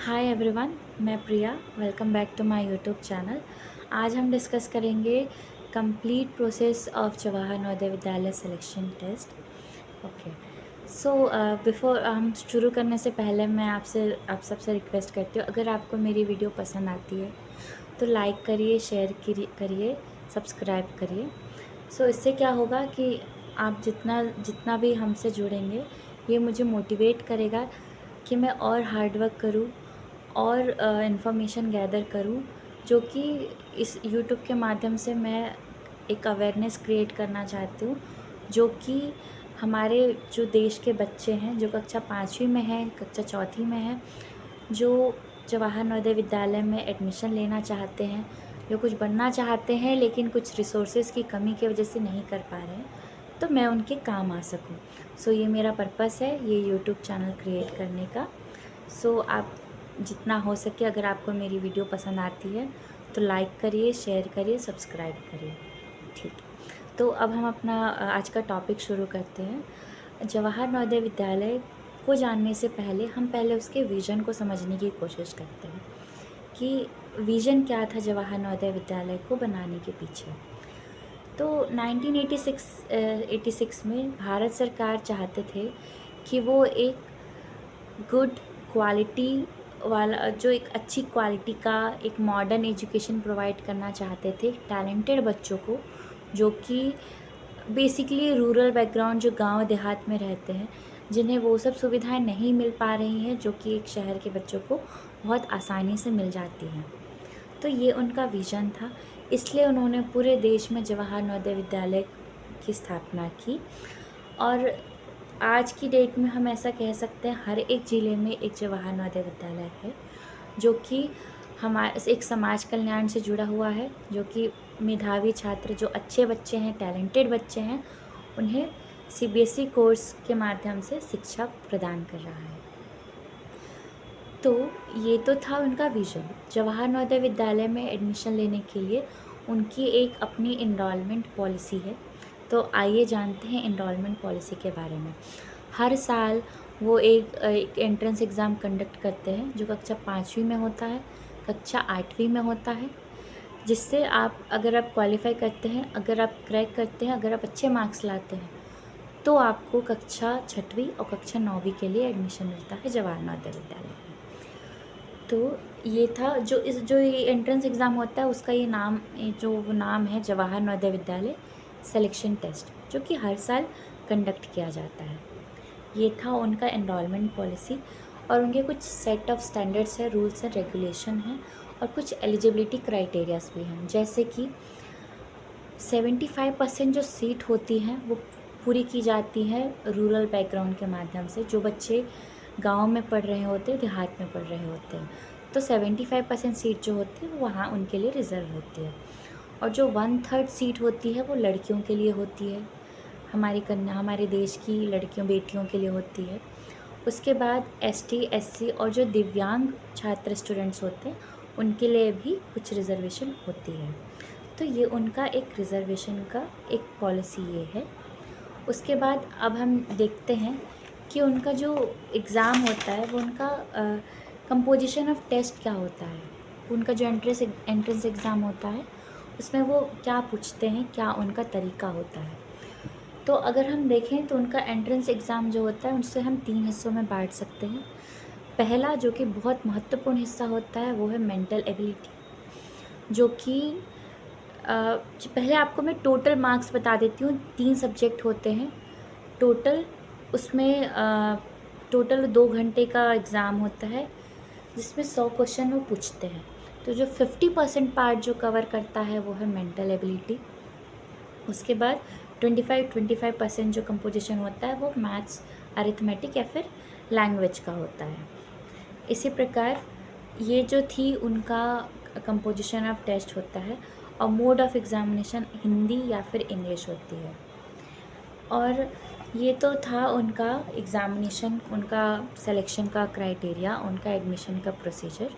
हाय everyone, मैं Priya. Welcome back to my YouTube channel. आज हम डिस्कस करेंगे complete process of Jawahar Navodaya Vidyalaya selection test. Okay, so before हम शुरू करने से पहले मैं आप सबसे रिक्वेस्ट करती हूँ, अगर आपको मेरी वीडियो पसंद आती है तो लाइक करिए, शेयर करिए, सब्सक्राइब करिए। सो इससे क्या होगा कि आप जितना जितना भी हमसे जुड़ेंगे, ये मुझे मोटिवेट करेगा कि मैं और हार्ड वर्क करूँ और इन्फॉर्मेशन गैदर करूँ, जो कि इस यूट्यूब के माध्यम से मैं एक अवेयरनेस क्रिएट करना चाहती हूँ, जो कि हमारे जो देश के बच्चे हैं, जो कक्षा 5वीं में हैं, कक्षा 4थी में हैं, जो जवाहर नवोदय विद्यालय में एडमिशन लेना चाहते हैं, जो कुछ बनना चाहते हैं लेकिन कुछ रिसोर्सेज की कमी की वजह से नहीं कर पा रहे हैं, तो मैं उनके काम आ सकूँ। सो ये मेरा पर्पस है, ये यूट्यूब चैनल क्रिएट करने का। सो आप जितना हो सके, अगर आपको मेरी वीडियो पसंद आती है तो लाइक करिए, शेयर करिए, सब्सक्राइब करिए। ठीक है, तो अब हम अपना आज का टॉपिक शुरू करते हैं। जवाहर नवोदय विद्यालय को जानने से पहले हम पहले उसके विज़न को समझने की कोशिश करते हैं कि विज़न क्या था जवाहर नवोदय विद्यालय को बनाने के पीछे। तो 1986 में भारत सरकार चाहते थे कि वो एक गुड क्वालिटी वाला, जो एक अच्छी क्वालिटी का एक मॉडर्न एजुकेशन प्रोवाइड करना चाहते थे टैलेंटेड बच्चों को, जो कि बेसिकली रूरल बैकग्राउंड, जो गांव देहात में रहते हैं, जिन्हें वो सब सुविधाएं नहीं मिल पा रही हैं जो कि एक शहर के बच्चों को बहुत आसानी से मिल जाती हैं। तो ये उनका विज़न था, इसलिए उन्होंने पूरे देश में जवाहर नवोदय विद्यालय की स्थापना की। और आज की डेट में हम ऐसा कह सकते हैं, हर एक ज़िले में एक जवाहर नवोदय विद्यालय है, जो कि हमारे एक समाज कल्याण से जुड़ा हुआ है, जो कि मेधावी छात्र, जो अच्छे बच्चे हैं, टैलेंटेड बच्चे हैं, उन्हें सीबीएसई कोर्स के माध्यम से शिक्षा प्रदान कर रहा है। तो ये तो था उनका विज़न। जवाहर नवोदय विद्यालय में एडमिशन लेने के लिए उनकी एक अपनी इनरोलमेंट पॉलिसी है। तो आइए जानते हैं इनरोलमेंट पॉलिसी के बारे में। हर साल वो एक एंट्रेंस एग्ज़ाम कंडक्ट करते हैं, जो कक्षा 5वीं में होता है, कक्षा 8वीं में होता है, जिससे अगर आप क्वालिफाई करते हैं, अगर आप क्रैक करते हैं, अगर आप अच्छे मार्क्स लाते हैं, तो आपको कक्षा 6वीं और कक्षा 9वीं के लिए एडमिशन मिलता है जवाहर नवोदय विद्यालय में। तो ये था जो ये एंट्रेंस एग्ज़ाम होता है, उसका वो नाम है जवाहर नवोदय विद्यालय सिलेक्शन टेस्ट, जो कि हर साल कंडक्ट किया जाता है। ये था उनका एनरोलमेंट पॉलिसी, और उनके कुछ सेट ऑफ स्टैंडर्ड्स हैं, रूल्स एंड रेगुलेशन हैं, और कुछ एलिजिबिलिटी क्राइटेरियाज भी हैं, जैसे कि 75% जो सीट होती हैं वो पूरी की जाती है रूरल बैकग्राउंड के माध्यम से, जो बच्चे गांव में पढ़ रहे होते हैं, देहात में पढ़ रहे होते हैं। तो 75% सीट जो होती है वो वहाँ उनके लिए रिज़र्व होती है। और जो 1/3 सीट होती है वो लड़कियों के लिए होती है, हमारे देश की लड़कियों बेटियों के लिए होती है। उसके बाद एसटी, एससी और जो दिव्यांग छात्र स्टूडेंट्स होते हैं, उनके लिए भी कुछ रिज़र्वेशन होती है। तो ये उनका एक रिज़र्वेशन का एक पॉलिसी ये है। उसके बाद अब हम देखते हैं कि उनका जो एग्ज़ाम होता है, वो उनका कंपोजिशन ऑफ टेस्ट क्या होता है। उनका जो एंट्रेंस एग्ज़ाम होता है, उसमें वो क्या पूछते हैं, क्या उनका तरीका होता है। तो अगर हम देखें तो उनका एंट्रेंस एग्ज़ाम जो होता है, उससे हम 3 हिस्सों में बांट सकते हैं। पहला, जो कि बहुत महत्वपूर्ण हिस्सा होता है, वो है मेंटल एबिलिटी, जो कि पहले आपको मैं टोटल मार्क्स बता देती हूँ। 3 सब्जेक्ट होते हैं टोटल, उसमें टोटल 2 घंटे का एग्ज़ाम होता है, जिसमें 100 क्वेश्चन वो पूछते हैं। तो जो 50% पार्ट जो कवर करता है वो है मेंटल एबिलिटी। उसके बाद 25% जो कंपोजिशन होता है वो मैथ्स, अरिथमेटिक या फिर लैंग्वेज का होता है। इसी प्रकार ये जो थी उनका कंपोजिशन ऑफ टेस्ट होता है, और मोड ऑफ एग्ज़ामिनेशन हिंदी या फिर इंग्लिश होती है। और ये तो था उनका एग्ज़ामिनेशन, उनका सिलेक्शन का क्राइटेरिया, उनका एडमिशन का प्रोसीजर।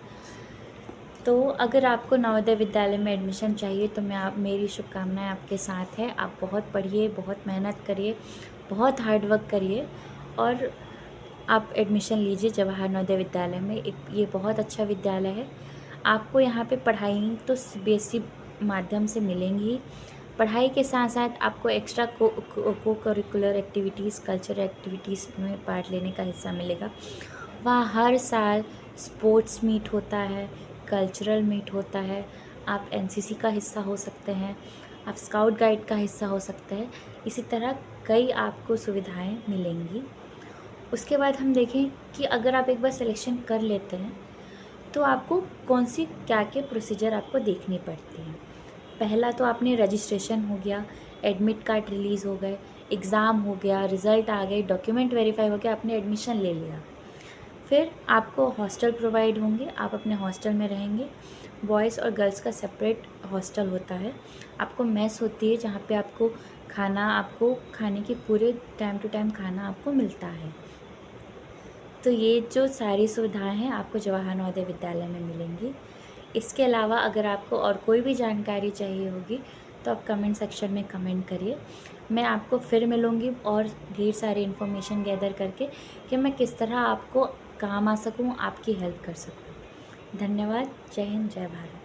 तो अगर आपको नवोदय विद्यालय में एडमिशन चाहिए तो मेरी शुभकामनाएं आपके साथ है। आप बहुत पढ़िए, बहुत मेहनत करिए, बहुत हार्ड वर्क करिए, और आप एडमिशन लीजिए जवाहर नवोदय विद्यालय में। ये बहुत अच्छा विद्यालय है। आपको यहाँ पे पढ़ाई तो सीबीएसई माध्यम से मिलेंगी ही, पढ़ाई के साथ साथ आपको एक्स्ट्रा को करिकुलर एक्टिविटीज़, कल्चरल एक्टिविटीज़ में पार्ट लेने का हिस्सा मिलेगा। वहाँ हर साल स्पोर्ट्स मीट होता है, कल्चरल मीट होता है, आप एनसीसी का हिस्सा हो सकते हैं, आप स्काउट गाइड का हिस्सा हो सकते हैं। इसी तरह कई आपको सुविधाएं मिलेंगी। उसके बाद हम देखें कि अगर आप एक बार सिलेक्शन कर लेते हैं तो आपको कौन सी क्या के प्रोसीजर आपको देखनी पड़ती हैं। पहला तो आपने रजिस्ट्रेशन हो गया, एडमिट कार्ड रिलीज़ हो गए, एग्ज़ाम हो गया, रिज़ल्ट आ गए, डॉक्यूमेंट वेरीफाई हो गया, आपने एडमिशन ले लिया। फिर आपको हॉस्टल प्रोवाइड होंगे, आप अपने हॉस्टल में रहेंगे। बॉयज़ और गर्ल्स का सेपरेट हॉस्टल होता है। आपको मेस होती है जहाँ पे आपको खाने की पूरे टाइम टू टाइम खाना आपको मिलता है। तो ये जो सारी सुविधाएं हैं आपको जवाहर नवोदय विद्यालय में मिलेंगी। इसके अलावा अगर आपको और कोई भी जानकारी चाहिए होगी तो आप कमेंट सेक्शन में कमेंट करिए। मैं आपको फिर मिलूँगी और ढेर सारी इन्फॉर्मेशन गैदर करके कि मैं किस तरह आपको काम आ सकूँ, आपकी हेल्प कर सकूँ। धन्यवाद। जय हिंद, जय भारत।